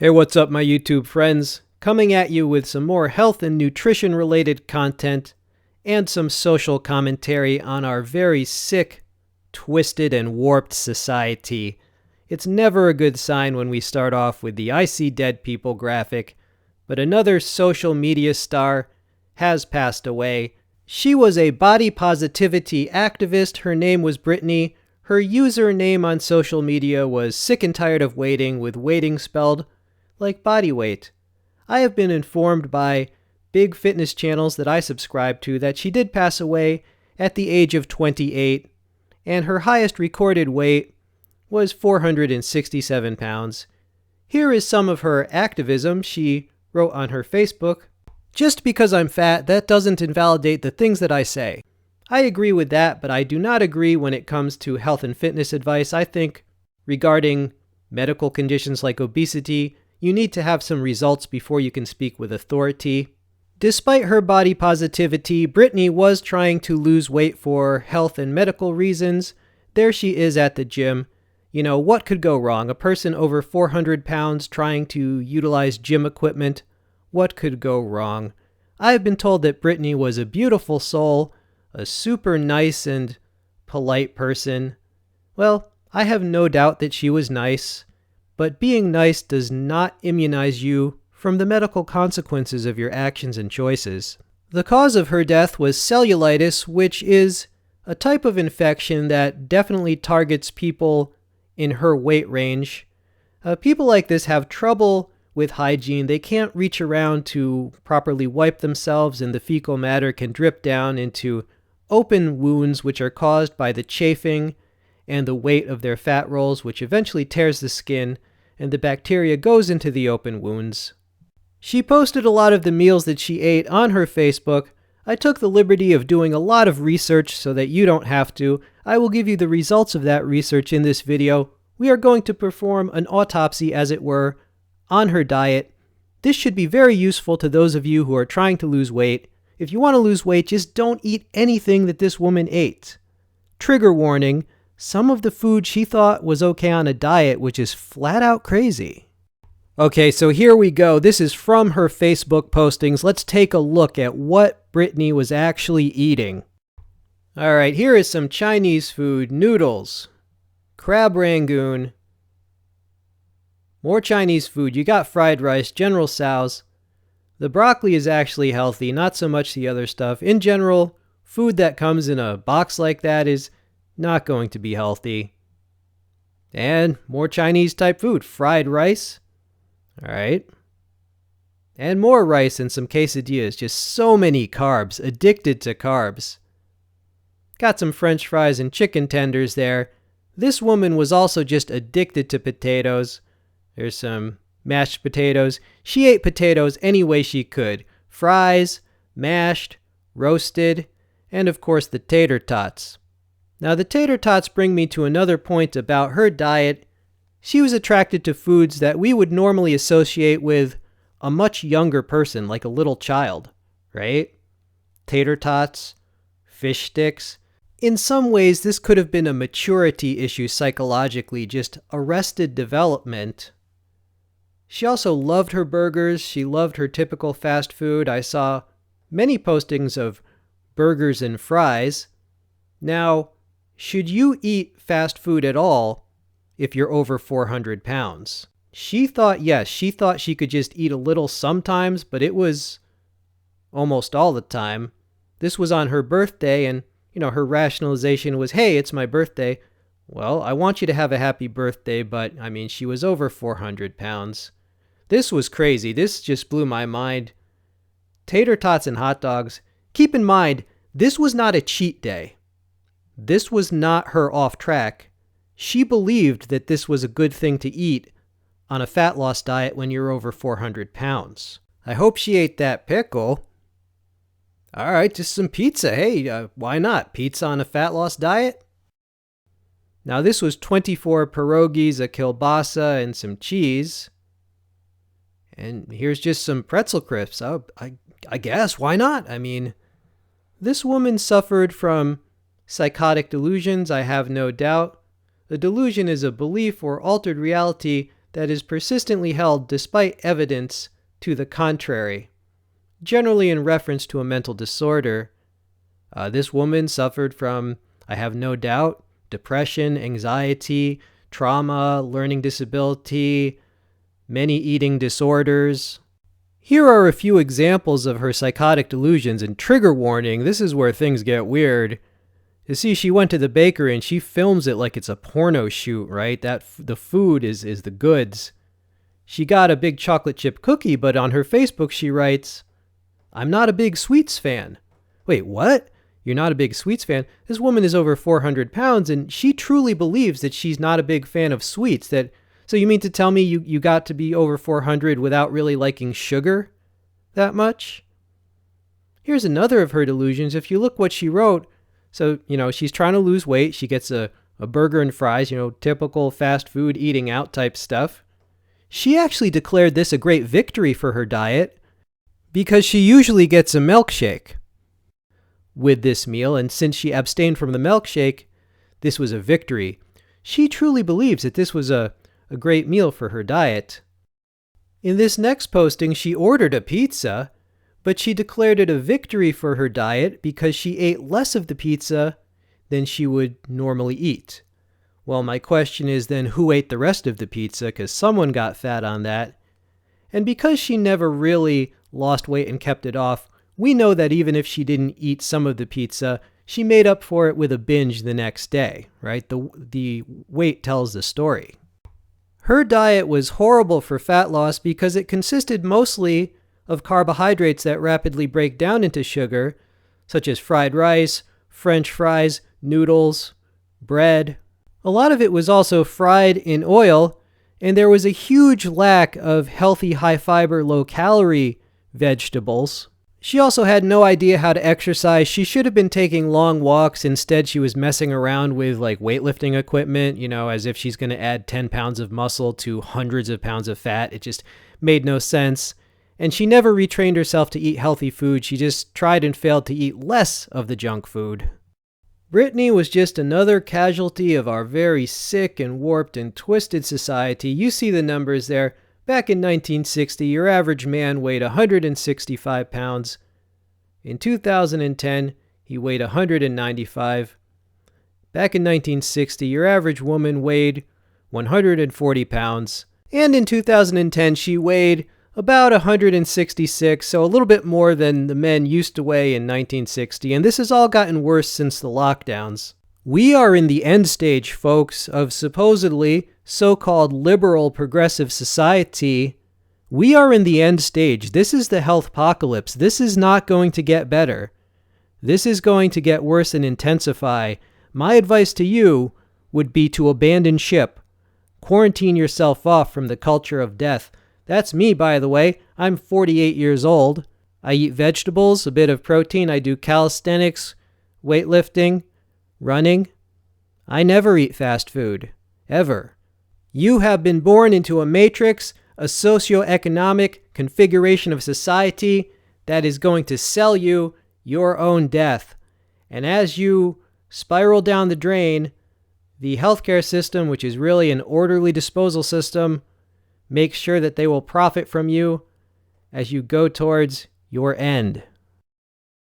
Hey, what's up, my YouTube friends? Coming at you with some more health and nutrition related content and some social commentary on our very sick, twisted, and warped society. It's never a good sign when we start off with the I see dead people graphic, but another social media star has passed away. She was a body positivity activist. Her name was Brittany. Her username on social media was sick and tired of waiting, with waiting spelled like body weight. I have been informed by big fitness channels that I subscribe to that she did pass away at the age of 28, and her highest recorded weight was 467 pounds. Here is some of her activism. She wrote on her Facebook, "Just because I'm fat, that doesn't invalidate the things that I say. I agree with that, but I do not agree when it comes to health and fitness advice. I think regarding medical conditions like obesity, you need to have some results before you can speak with authority." Despite her body positivity, Brittany was trying to lose weight for health and medical reasons. There she is at the gym. You know, what could go wrong? A person over 400 pounds trying to utilize gym equipment. What could go wrong? I have been told that Brittany was a beautiful soul, a super nice and polite person. Well, I have no doubt that she was nice. But being nice does not immunize you from the medical consequences of your actions and choices. The cause of her death was cellulitis, which is a type of infection that definitely targets people in her weight range. People like this have trouble with hygiene. They can't reach around to properly wipe themselves, and the fecal matter can drip down into open wounds, which are caused by the chafing and the weight of their fat rolls, which eventually tears the skin, and the bacteria goes into the open wounds. She posted a lot of the meals that she ate on her Facebook. I took the liberty of doing a lot of research so that you don't have to. I will give you the results of that research in this video. We are going to perform an autopsy, as it were, on her diet. This should be very useful to those of you who are trying to lose weight. If you want to lose weight, just don't eat anything that this woman ate. Trigger warning. Some of the food she thought was okay on a diet, which is flat out crazy. Okay, so here we go. This is from her Facebook postings. Let's take a look at what Brittany was actually eating. All right, here is some Chinese food: noodles, crab rangoon, more Chinese food. You got fried rice, General Tso's. The broccoli is actually healthy, not so much the other stuff. In general, food that comes in a box like that is not going to be healthy. And more Chinese type food. Fried rice. All right. And more rice and some quesadillas. Just so many carbs. Addicted to carbs. Got some French fries and chicken tenders there. This woman was also just addicted to potatoes. There's some mashed potatoes. She ate potatoes any way she could. Fries, mashed, roasted, and of course the tater tots. Now, the tater tots bring me to another point about her diet. She was attracted to foods that we would normally associate with a much younger person, like a little child, right? Tater tots, fish sticks. In some ways, this could have been a maturity issue psychologically, just arrested development. She also loved her burgers. She loved her typical fast food. I saw many postings of burgers and fries. Now, should you eat fast food at all if you're over 400 pounds? She thought yes. She thought she could just eat a little sometimes, but it was almost all the time. This was on her birthday, and, her rationalization was, hey, it's my birthday. Well, I want you to have a happy birthday, but, she was over 400 pounds. This was crazy. This just blew my mind. Tater tots and hot dogs. Keep in mind, this was not a cheat day. This was not her off track. She believed that this was a good thing to eat on a fat loss diet when you're over 400 pounds. I hope she ate that pickle. All right, just some pizza. Hey, why not? Pizza on a fat loss diet? Now, this was 24 pierogies, a kielbasa, and some cheese. And here's just some pretzel crisps. I guess, why not? This woman suffered from psychotic delusions, I have no doubt. A delusion is a belief or altered reality that is persistently held despite evidence to the contrary, generally in reference to a mental disorder. This woman suffered from, I have no doubt, depression, anxiety, trauma, learning disability, many eating disorders. Here are a few examples of her psychotic delusions, and trigger warning, this is where things get weird. You see, she went to the bakery and she films it like it's a porno shoot, right? The food is the goods. She got a big chocolate chip cookie, but on her Facebook she writes, "I'm not a big sweets fan." Wait, what? You're not a big sweets fan? This woman is over 400 pounds and she truly believes that she's not a big fan of sweets. So you mean to tell me you got to be over 400 without really liking sugar that much? Here's another of her delusions. If you look what she wrote, so, she's trying to lose weight. She gets a burger and fries, typical fast food eating out type stuff. She actually declared this a great victory for her diet because she usually gets a milkshake with this meal, and since she abstained from the milkshake, this was a victory. She truly believes that this was a great meal for her diet. In this next posting, she ordered a pizza, but she declared it a victory for her diet because she ate less of the pizza than she would normally eat. Well, my question is then, who ate the rest of the pizza? Because someone got fat on that. And because she never really lost weight and kept it off, we know that even if she didn't eat some of the pizza, she made up for it with a binge the next day, right? The weight tells the story. Her diet was horrible for fat loss because it consisted mostly of carbohydrates that rapidly break down into sugar, such as fried rice, French fries, noodles, bread. A lot of it was also fried in oil, and there was a huge lack of healthy, high-fiber, low-calorie vegetables. She also had no idea how to exercise. She should have been taking long walks. Instead, she was messing around with weightlifting equipment, as if she's going to add 10 pounds of muscle to hundreds of pounds of fat. It just made no sense. And she never retrained herself to eat healthy food. She just tried and failed to eat less of the junk food. Brittany was just another casualty of our very sick and warped and twisted society. You see the numbers there. Back in 1960, your average man weighed 165 pounds. In 2010, he weighed 195. Back in 1960, your average woman weighed 140 pounds. And in 2010, she weighed about 166, so a little bit more than the men used to weigh in 1960. And this has all gotten worse since the lockdowns. We are in the end stage, folks, of supposedly so-called liberal progressive society. We are in the end stage. This is the health apocalypse. This is not going to get better. This is going to get worse and intensify. My advice to you would be to abandon ship. Quarantine yourself off from the culture of death. That's me, by the way. I'm 48 years old. I eat vegetables, a bit of protein. I do calisthenics, weightlifting, running. I never eat fast food. Ever. You have been born into a matrix, a socioeconomic configuration of society that is going to sell you your own death. And as you spiral down the drain, the healthcare system, which is really an orderly disposal system, makes sure that they will profit from you as you go towards your end.